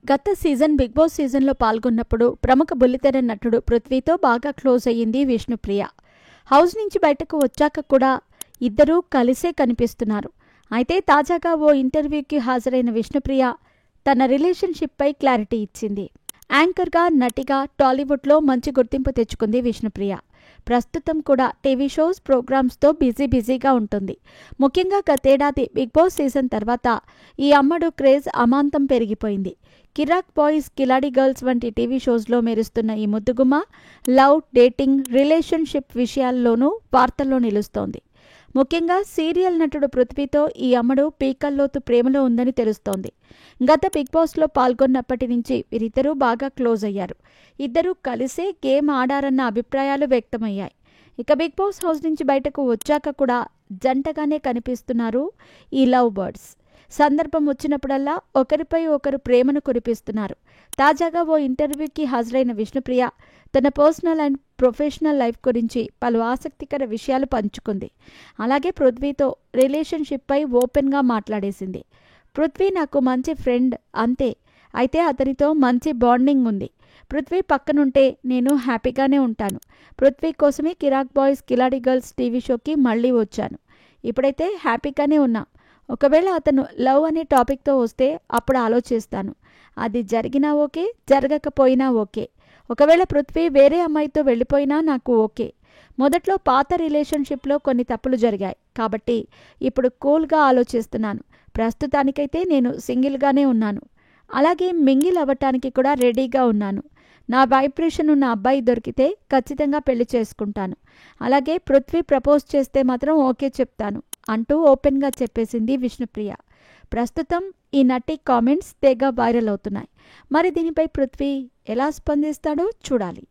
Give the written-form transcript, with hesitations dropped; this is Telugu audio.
గత సీజన్ బిగ్ బాస్ సీజన్లో పాల్గొన్నప్పుడు ప్రముఖ బుల్లితెర నటుడు పృథ్వీతో బాగా క్లోజ్ అయ్యింది విష్ణుప్రియ. హౌస్ నుంచి బయటకు వచ్చాక కూడా ఇద్దరూ కలిసే కనిపిస్తున్నారు. అయితే తాజాగా ఓ ఇంటర్వ్యూకి హాజరైన విష్ణుప్రియ తన రిలేషన్షిప్పై క్లారిటీ ఇచ్చింది. యాంకర్గా, నటిగా టాలీవుడ్లో మంచి గుర్తింపు తెచ్చుకుంది విష్ణుప్రియ. ప్రస్తుతం కూడా టీవీ షోస్, ప్రోగ్రామ్స్తో బిజీగా ఉంటుంది. ముఖ్యంగా గతేడాది బిగ్ బాస్ సీజన్ తర్వాత ఈ అమ్మడు క్రేజ్ అమాంతం పెరిగిపోయింది. కిరాక్ బాయ్స్, కిలాడి గర్ల్స్ వంటి టీవీ షోస్లో మెరుస్తున్న ఈ ముద్దుగుమ్మ లవ్, డేటింగ్, రిలేషన్షిప్ విషయాల్లోనూ వార్తల్లో నిలుస్తోంది. ముఖ్యంగా సీరియల్ నటుడు పృథ్వీతో ఈ అమ్మడు పీకల్లోతు ప్రేమలో ఉందని తెలుస్తోంది. గత బిగ్ బాస్లో పాల్గొన్నప్పటి నుంచి వీరిద్దరూ బాగా క్లోజ్ అయ్యారు. ఇద్దరూ కలిసే గేమ్ ఆడారన్న అభిప్రాయాలు వ్యక్తమయ్యాయి. ఇక బిగ్ బాస్ హౌస్ నుంచి బయటకు వచ్చాక కూడా జంటగానే కనిపిస్తున్నారు ఈ లవ్ బర్డ్స్. సందర్భం వచ్చినప్పుడల్లా ఒకరిపై ఒకరు ప్రేమను కురిపిస్తున్నారు. తాజాగా ఓ ఇంటర్వ్యూకి హాజరైన విష్ణుప్రియ తన పర్సనల్ అండ్ ప్రొఫెషనల్ లైఫ్ గురించి పలు ఆసక్తికర విషయాలు పంచుకుంది. అలాగే పృథ్వీతో రిలేషన్షిప్పై ఓపెన్గా మాట్లాడేసింది. పృథ్వీ నాకు మంచి ఫ్రెండ్ అంతే, అయితే అతనితో మంచి బాండింగ్ ఉంది. పృథ్వీ పక్కనుంటే నేను హ్యాపీగానే ఉంటాను. పృథ్వీ కోసమే కిరాక్ బాయ్స్, కిలాడి గర్ల్స్ టీవీ షోకి మళ్ళీ వచ్చాను. ఇప్పుడైతే హ్యాపీగానే ఉన్నా. ఒకవేళ అతను లవ్ అనే టాపిక్తో వస్తే అప్పుడు ఆలోచిస్తాను. అది జరిగినా ఓకే, జరగకపోయినా ఓకే. ఒకవేళ పృథ్వీ వేరే అమ్మాయితో వెళ్ళిపోయినా నాకు ఓకే. మొదట్లో పాత రిలేషన్షిప్లో కొన్ని తప్పులు జరిగాయి కాబట్టి ఇప్పుడు కూల్గా ఆలోచిస్తున్నాను. ప్రస్తుతానికైతే నేను సింగిల్గానే ఉన్నాను. అలాగే మింగిల్ అవ్వటానికి కూడా రెడీగా ఉన్నాను. నా వైబ్రేషన్ ఉన్న అబ్బాయి దొరికితే ఖచ్చితంగా పెళ్లి చేసుకుంటాను. అలాగే పృథ్వీ ప్రపోజ్ చేస్తే మాత్రం ఓకే చెప్తాను అంటూ ఓపెన్గా చెప్పేసింది విష్ణుప్రియ. ప్రస్తుతం ఈ నటి కామెంట్స్ తెగ వైరల్ అవుతున్నాయి. మరి దీనిపై పృథ్వీ ఎలా స్పందిస్తాడో చూడాలి.